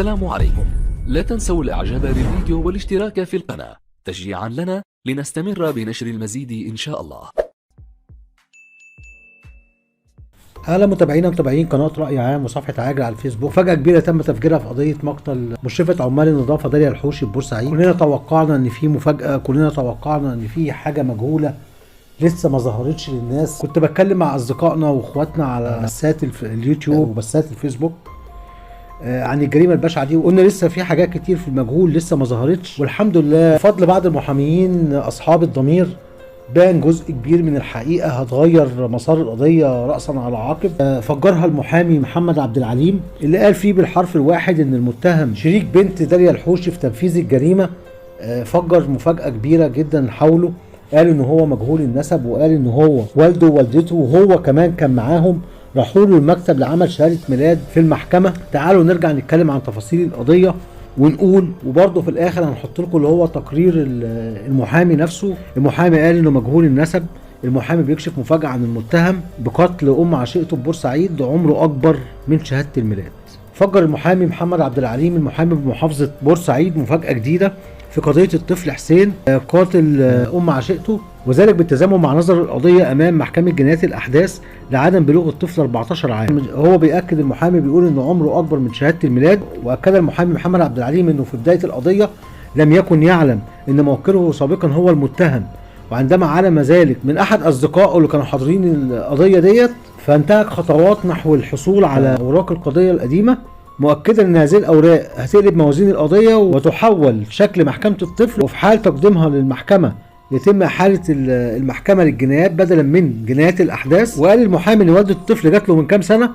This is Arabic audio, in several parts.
السلام عليكم. لا تنسوا الاعجاب بالفيديو والاشتراك في القناة تشجيعا لنا لنستمر بنشر المزيد ان شاء الله. اهلا متابعين قناه راي عام وصفحه عاجل على الفيسبوك. فجأة كبيره تم تفجيرها في قضيه مقتل مشرفه عمال النظافه داليا الحوشي ببورسعيد. كلنا توقعنا ان في مفاجاه، كلنا توقعنا ان في حاجه مجهوله لسه ما ظهرتش للناس. كنت بتكلم مع اصدقائنا واخواتنا على بثات اليوتيوب وبثات الفيسبوك عن الجريمه البشعه دي، وقلنا لسه في حاجات كتير في المجهول لسه ما ظهرتش، والحمد لله بفضل بعض المحاميين اصحاب الضمير بان جزء كبير من الحقيقه هتغير مسار القضيه راسا على عقب. فجرها المحامي محمد عبد العليم اللي قال فيه بالحرف الواحد ان المتهم شريك بنت داليا الحوشي في تنفيذ الجريمه. فجر مفاجاه كبيره جدا حوله، قال ان هو مجهول النسب، وقال ان هو والده ووالدته وهو كمان كان معاهم راحوا له المكتب لعمل شهاده ميلاد في المحكمه. تعالوا نرجع نتكلم عن تفاصيل القضيه ونقول، وبرضه في الاخر هنحط لكم اللي هو تقرير المحامي نفسه. المحامي قال انه مجهول النسب. المحامي بيكشف مفاجاه عن المتهم بقتل عشيقته ببورسعيد عمره اكبر من شهاده الميلاد. فجر المحامي محمد عبد العليم المحامي بمحافظه بورسعيد مفاجاه جديده في قضيه الطفل حسين قاتل عشيقته، وذلك بالتزامن مع نظر القضيه امام محكمه جنايات الاحداث لعدم بلوغ الطفل 14 عام. هو بياكد المحامي بيقول ان عمره اكبر من شهاده الميلاد. واكد المحامي محمد عبد العليم انه في بدايه القضيه لم يكن يعلم ان موكله سابقا هو المتهم، وعندما علم ذلك من احد اصدقائه اللي كانوا حاضرين القضيه ديت فانتهك خطوات نحو الحصول على اوراق القضيه القديمه، مؤكدا ان هذه الاوراق هتقلب موازين القضيه وتحول شكل محكمه الطفل، وفي حال تقديمها للمحكمه يتم احاله المحكمه للجنايات بدلا من جنايات الاحداث. وقال المحامي ان والده الطفل جات له من كام سنه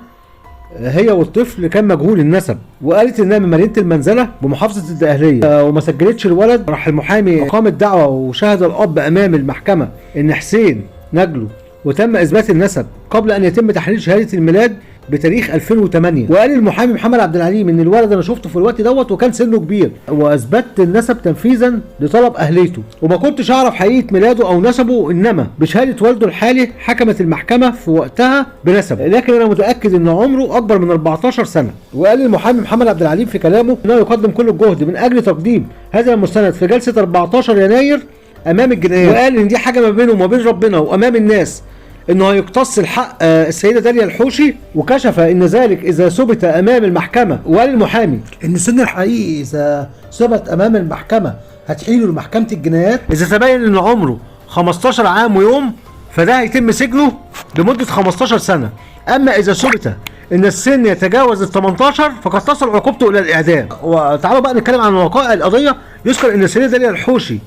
هي والطفل كان مجهول النسب، وقالت انها من مدينه المنزله بمحافظه الدقهليه وما سجلتش الولد. راح المحامي اقام الدعوه وشهد الاب امام المحكمه ان حسين نجله، وتم اثبات النسب قبل ان يتم تحليل شهاده الميلاد بتاريخ 2008. وقال المحامي محمد عبد العليم ان الولد انا شفته في الوقت دوت وكان سنه كبير، واثبت النسب تنفيذا لطلب اهليته، وما كنتش اعرف حقيقه ميلاده او نسبه، انما بشهاده والده الحالي حكمت المحكمه في وقتها بنسبه، لكن انا متاكد ان عمره اكبر من 14 سنه. وقال المحامي محمد عبد العليم في كلامه انه يقدم كل الجهد من اجل تقديم هذا المستند في جلسه 14 يناير امام الجنايات، وقال ان دي حاجه ما بينه وما بين ربنا وامام الناس انه هيقتص الحق السيده داليا الحوشي، وكشف ان ذلك اذا ثبت امام المحكمه. وقال المحامي ان السن الحقيقي اذا ثبت امام المحكمه هتحيله لمحكمه الجنايات. اذا تبين ان عمره 15 عام ويوم فده هيتم سجنه لمده 15 سنه، اما اذا ثبت ان السن يتجاوز ال 18 فقد تصل عقوبته الى الاعدام. وتعالوا بقى نتكلم عن وقائع القضيه. يذكر ان السيده داليا الحوشي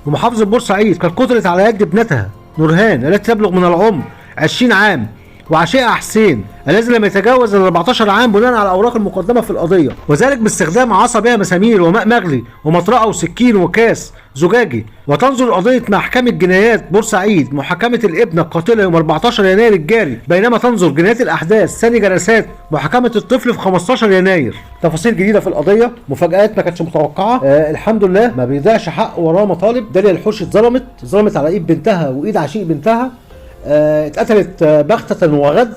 بمحافظه بورسعيد كانت قتلت على يد ابنتها نورهان التي تبلغ من العمر 20 عام، وعشيقها حسين الذي لم يتجاوز ال 14 عام بناء على الاوراق المقدمه في القضيه، وذلك باستخدام عصا بها مسامير وماء مغلي ومطرقه وسكين وكاس زجاجي. وتنظر قضيه محكمه جنايات بورسعيد محاكمه الابنه القاتله يوم 14 يناير الجاري، بينما تنظر جنايات الاحداث ثاني جلسات محاكمه الطفل في 15 يناير. تفاصيل جديده في القضيه، مفاجآت ما كانتش متوقعه. الحمد لله ما بيضيعش حق وراه مطالب. داليا الحوشي اتظلمت على ايد بنتها وايد عشيق بنتها، اتقتلت بغتة وغدر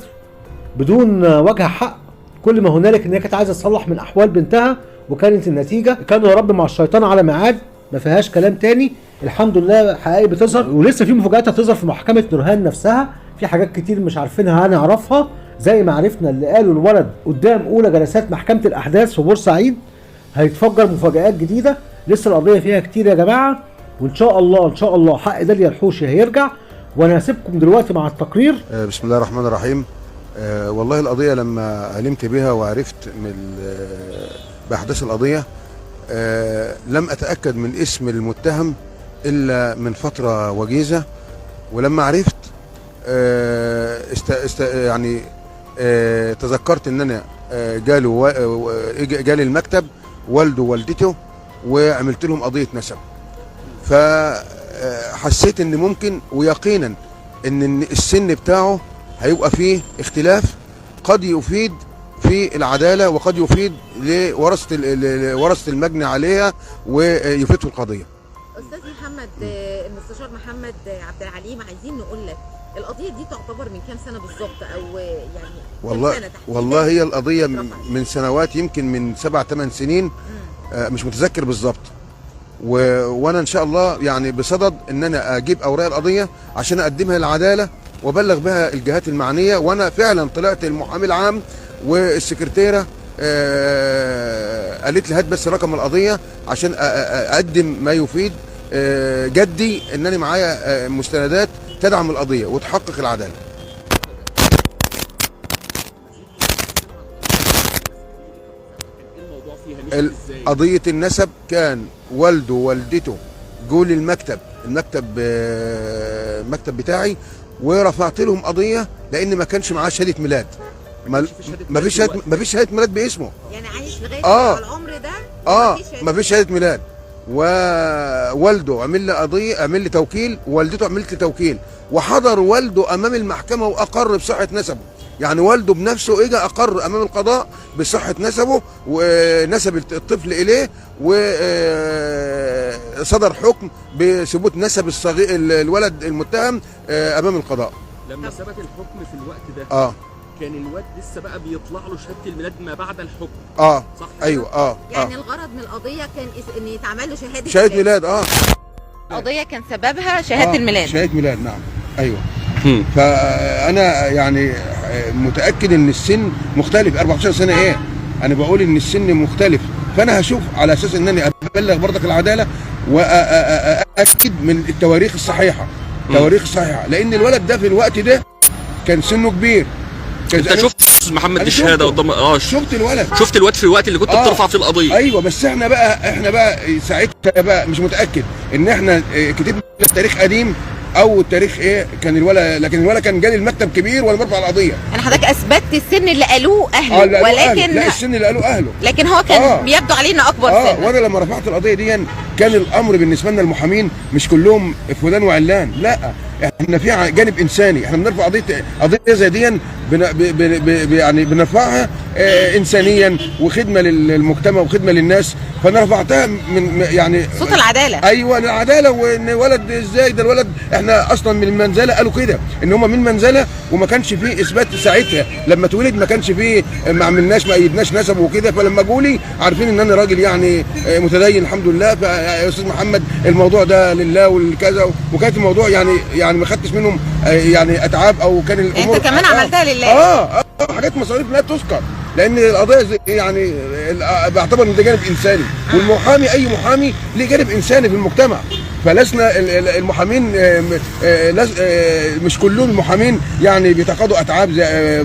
بدون وجه حق. كل ما هنالك ان هي كانت عايزه تصلح من احوال بنتها، وكانت النتيجه كانوا يا رب مع الشيطان على ميعاد، ما فيهاش كلام تاني. الحمد لله حقائق بتظهر، ولسه في مفاجآت هتظهر في محكمه نورهان نفسها. في حاجات كتير مش عارفينها هنعرفها، زي ما عرفنا اللي قالوا الولد قدام اولى جلسات محكمه الاحداث في بورسعيد. هيتفجر مفاجآت جديده، لسه القضيه فيها كتير يا جماعه، وان شاء الله حق داليا الحوشي هيرجع. وانا هسيبكم دلوقتي مع التقرير. بسم الله الرحمن الرحيم. والله القضيه لما علمت بها وعرفت باحداث القضيه لم اتاكد من اسم المتهم الا من فتره وجيزه، ولما عرفت يعني تذكرت ان انا جالي المكتب والده ووالدته وعملت لهم قضيه نسب. فحسيت ان ممكن ويقينا ان السن بتاعه هيبقى فيه اختلاف، قد يفيد في العداله وقد يفيد لورثه المجني عليها ويفيد في القضيه. استاذ محمد، المستشار محمد عبد العليم، عايزين نقول لك القضيه دي تعتبر من كام سنه بالظبط، او يعني والله كام سنة تحديداً؟ والله هي القضيه اترفعت؟ من سنوات، يمكن من 7 8 سنين، مش متذكر بالظبط. وانا ان شاء الله يعني بصدد ان انا اجيب اوراق القضيه عشان اقدمها للعداله وابلغ بها الجهات المعنيه. وانا فعلا طلعت المحامي العام والسكرتيره قالت لي هات بس رقم القضيه عشان اقدم ما يفيد جدي انني معايا مستندات تدعم القضيه وتحقق العداله. قضيه النسب كان والده ووالدته جول المكتب بتاعي، ورفعت لهم قضيه لان ما كانش معاه شهاده ميلاد. ما فيش شهاده ميلاد باسمه، يعني عايش لغايه العمر ده ما فيش شهاده ميلاد. ووالده عمل لي قضيه، عمل لي توكيل، ووالدته عملت لي توكيل، وحضر والده امام المحكمه واقر بصحه نسبه. يعني والده بنفسه اجى اقر امام القضاء بصحه نسبه ونسب الطفل اليه، وصدر حكم بثبوت نسب الولد المتهم امام القضاء. لما ثبت الحكم في الوقت ده كان الواد لسه بقى بيطلع له شهاده الميلاد ما بعد الحكم. صح ايوه. يعني الغرض من القضيه كان ان يتعمل له شهاده ميلاد. القضيه كان سببها شهاده الميلاد. شهاده ميلاد، نعم، ايوه. فانا يعني متاكد ان السن مختلف. 14 سنه ايه، انا بقول ان السن مختلف. فانا هشوف على اساس ان انا ابلغ برضك العداله واكد من التواريخ الصحيحه، لان الولد ده في الوقت ده كان سنه كبير. انت شفت استاذ محمد الشهاده قدام؟ شفت الولد، شفت الواد في الوقت اللي كنت بترفع فيه القضيه. ايوه، بس احنا بقى ساعتها بقى مش متاكد ان احنا كتبنا التاريخ قديم او التاريخ ايه كان الولد، لكن الولد كان جالي المكتب كبير وانا برفع القضيه. يعني حضرتك اثبتت السن اللي قالوه اهله، ولكن لا، السن اللي قالوه اهله، لكن هو كان بيبدو علينا اكبر سن. وانا لما رفعت القضيه دي كان الامر بالنسبه لنا المحامين مش كلهم فلان وعلان، لا، احنا في جانب انساني. احنا بنرفع قضيه زي دي يعني بنرفعها انسانيا وخدمه للمجتمع وخدمه للناس. فانا رفعتها من يعني صوت العداله. ايوه، للعداله. وان ولد ازاي ده الولد، احنا اصلا من المنزله قالوا كده ان هم من منزله، وما كانش فيه اثبات ساعتها لما اتولد، ما كانش فيه، ما عملناش، ما ايدناش نسبه وكده. فلما جولي عارفين ان انا راجل يعني متدين الحمد لله. فيا استاذ محمد الموضوع ده لله والكذا، وكانت الموضوع يعني ما خدتش منهم يعني اتعاب او كان الامور. انت كمان عملتها لله. حاجات مصاريف لا تذكر، لان القضيه يعني بعتبر ان ده جانب انساني، والمحامي اي محامي ليه جانب انساني في المجتمع. فلسنا المحامين مش كلهم المحامين يعني بيتقاضوا اتعاب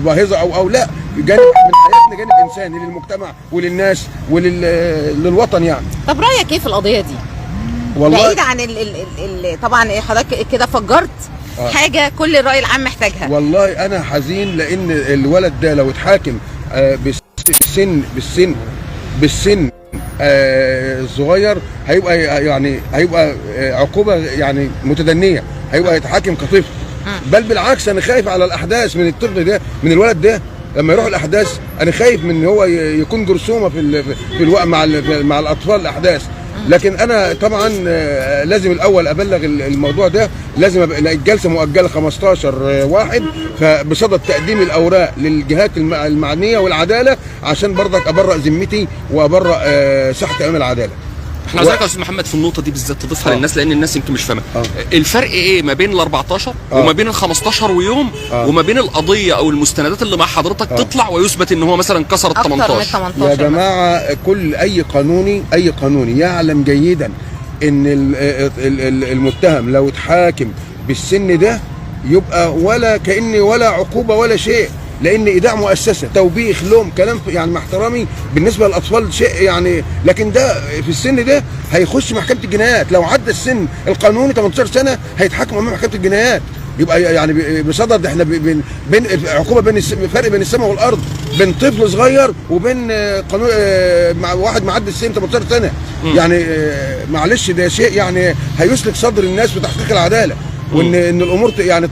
باهظه او لا، جانب من حياتنا جانب انساني للمجتمع وللناس وللوطن يعني. طب رايك ايه في القضيه دي؟ والله بعيد عن طبعا حضرتك كده فجرت حاجه كل الراي العام محتاجها. والله انا حزين، لان الولد ده لو اتحاكم بالسن الصغير هيبقى عقوبه يعني متدنيه، هيبقى يتحاكم كطفل. بل بالعكس، انا خايف على الاحداث من الطفل ده، من الولد ده لما يروح الاحداث. انا خايف من ان هو يكون جرثومه في الوقت مع الاطفال الاحداث. لكن انا طبعا لازم الاول ابلغ الموضوع ده، لازم الجلسه مؤجله 15/1، فبصدد تقديم الاوراق للجهات المعنيه والعداله عشان برضك ابرأ ذمتي وابرأ صحتي امام العداله. احنا عايزينك يا استاذ محمد في النقطه دي بالذات تضيفها للناس، لان الناس يمكن مش فاهمه الفرق ايه ما بين ال 14 وما بين ال 15 ويوم وما بين القضيه او المستندات اللي مع حضرتك تطلع ويثبت ان هو مثلا كسر ال 18. يا جماعه، اي قانوني يعلم جيدا ان المتهم لو اتحاكم بالسن ده يبقى ولا عقوبه ولا شيء، لان ايداع مؤسسه، توبيخ، لوم، كلام يعني مع احترامي بالنسبه للاطفال شيء يعني. لكن ده في السن ده هيخش محكمه الجنايات. لو عدى السن القانوني 18 سنه هيتحاكم امام محكمه الجنايات. يبقى يعني بصدد احنا بين عقوبه، فرق بين السماء والارض، بين طفل صغير وبين قانون مع واحد معدي السن 18 سنه. يعني معلش، ده شيء يعني هيسلك صدر الناس في تحقيق العداله. وان الامور يعني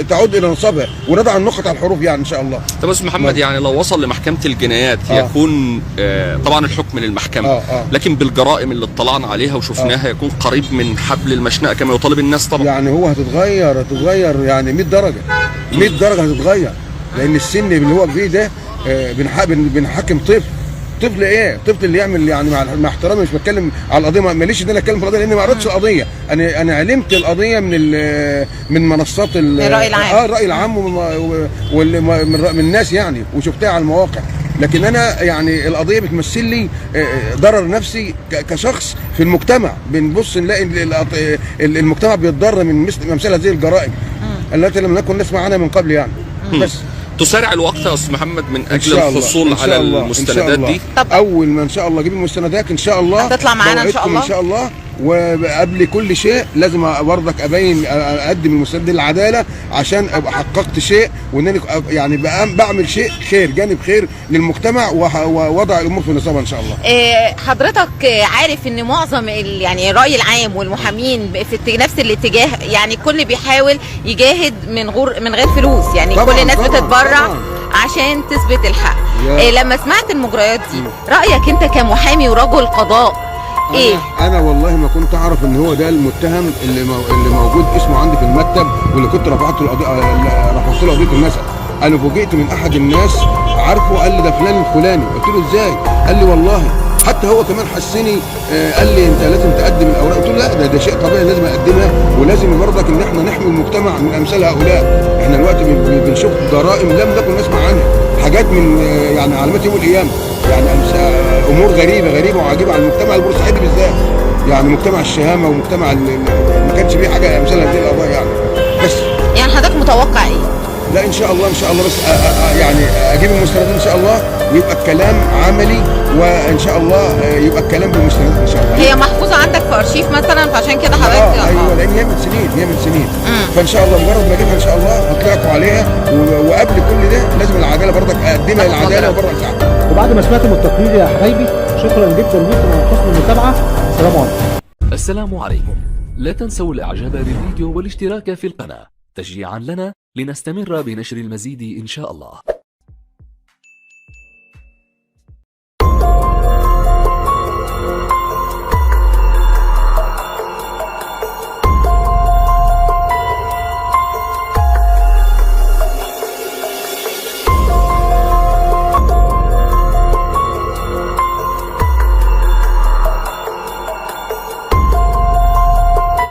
تعود الى نصابها ونضع النقط على الحروف يعني ان شاء الله. طب استاذ محمد، يعني لو وصل لمحكمه الجنايات يكون طبعا الحكم للمحكمه، لكن بالجرائم اللي اطلعنا عليها وشفناها يكون قريب من حبل المشنقه كما يطالب الناس طبعا. يعني هو هتتغير يعني 100 درجه 100 درجه هتتغير، لان السن اللي هو فيه ده بنحكم طفل ايه؟ طفل اللي يعمل يعني مع احترامي مش بتكلم على القضيه، ماليش ان انا اتكلم في القضيه لاني ما قريتش القضيه، انا علمت القضيه من منصات الراي العام الراي العام من الناس يعني، وشفتها على المواقع. لكن انا يعني القضيه بتمثل لي ضرر نفسي كشخص في المجتمع، بنبص نلاقي المجتمع بيتضرر من مثل هذه الجرائم التي لم نكن نسمع عنها من قبل يعني. بس تسارع الوقت يا استاذ محمد من اجل الحصول على المستندات دي. طب اول ما ان شاء الله اجيب المستندات ان شاء الله هتطلع معانا ان شاء الله. وقبل كل شيء لازم برضك اقدم المستند للعداله عشان ابقى حققت شيء، وانني يعني بعمل شيء خير، جانب خير للمجتمع، ووضع الامور في نصابها ان شاء الله. حضرتك عارف ان معظم يعني الراي العام والمحامين في نفس الاتجاه، يعني الكل بيحاول يجاهد من غير فلوس، يعني كل الناس بتتبرع عشان تثبت الحق. لما سمعت المجريات دي رايك انت كمحامي ورجل قضاء ايه؟ انا والله ما كنت اعرف ان هو ده المتهم اللي موجود اسمه عندي في المكتب، واللي كنت رفعت له قضيه النسب. انا فوجئت من احد الناس عارفه، قال لي ده فلان الفلاني. قلت له ازاي؟ قال لي والله حتى هو كمان حسني، قال لي انت لازم تقدم الاوراق. قلت له لا، ده شيء طبيعي لازم اقدمها، ولازم برضك ان احنا نحمي المجتمع من امثال هؤلاء. احنا دلوقتي بنشوف جرائم لم نكن نسمع عنها، حاجات من يعني علامات يوم القيامه، يعني امور غريبه وعجيبه على المجتمع البورسعيدي بالذات، يعني مجتمع الشهامه ومجتمع ما كانش فيه حاجه امثال هذه القضايا يعني. بس يعني حضرتك متوقع ايه؟ لا ان شاء الله بس يعني اجيب المستندات ان شاء الله، ويبقى الكلام عملي، وان شاء الله يبقى الكلام بالمستندات ان شاء الله. هي محفوظه عندك في ارشيف مثلا، فعشان كده حضرتك ايوه، لان هي من سنين فان شاء الله مجرد ما اجيبها ان شاء الله هطلعكم عليها. وقبل كل ده لازم العداله برضك اقدمها للعداله وبره ساعتها. وبعد ما سمعتم التقرير يا حبايبي، شكرا جدا لكم على حسن المتابعه. السلام عليكم. السلام عليكم. لا تنسوا الاعجاب بالفيديو والاشتراك في القناة تشجيعا لنا لنستمر بنشر المزيد إن شاء الله.